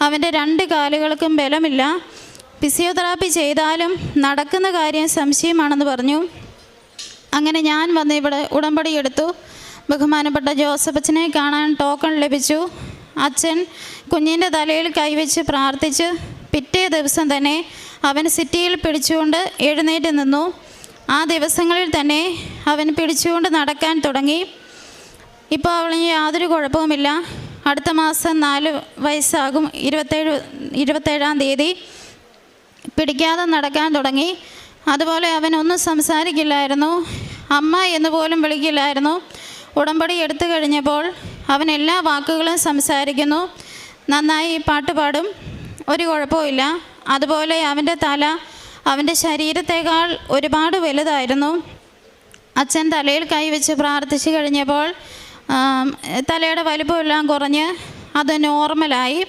അവൻ്റെ 2 കാലുകൾക്കും ബലമില്ല. ഫിസിയോതെറാപ്പി ചെയ്താലും നടക്കുന്ന കാര്യം സംശയമാണെന്ന് പറഞ്ഞു. അങ്ങനെ ഞാൻ വന്ന് ഇവിടെ ഉടമ്പടി എടുത്തു. ബഹുമാനപ്പെട്ട ജോസഫ് അച്ഛനെ കാണാൻ ടോക്കൺ ലഭിച്ചു. അച്ഛൻ കുഞ്ഞിൻ്റെ തലയിൽ കൈവച്ച് പ്രാർത്ഥിച്ച് പിറ്റേ ദിവസം തന്നെ അവൻ സിറ്റിയിൽ പിടിച്ചുകൊണ്ട് എഴുന്നേറ്റ് നിന്നു. ആ ദിവസങ്ങളിൽ തന്നെ അവൻ പിടിച്ചുകൊണ്ട് നടക്കാൻ തുടങ്ങി. ഇപ്പോൾ അവന് യാതൊരു കുഴപ്പവുമില്ല. അടുത്ത മാസം 4 വയസ്സാകും. 27-ാം തീയതി പിടിക്കാതെ നടക്കാൻ തുടങ്ങി. അതുപോലെ അവനൊന്നും സംസാരിക്കില്ലായിരുന്നു, അമ്മ എന്ന് പോലും വിളിക്കില്ലായിരുന്നു. ഉടമ്പടി എടുത്തു കഴിഞ്ഞപ്പോൾ അവൻ എല്ലാ വാക്കുകളും സംസാരിക്കുന്നു, നന്നായി പാട്ട് പാടും, ഒരു കുഴപ്പമില്ല. അതുപോലെ അവൻ്റെ തല അവൻ്റെ ശരീരത്തേക്കാൾ ഒരുപാട് വലുതായിരുന്നു. അച്ഛൻ തലയിൽ കൈവച്ച് പ്രാർത്ഥിച്ചു കഴിഞ്ഞപ്പോൾ തലയുടെ വലിപ്പമെല്ലാം കുറഞ്ഞ് അത് നോർമലായി.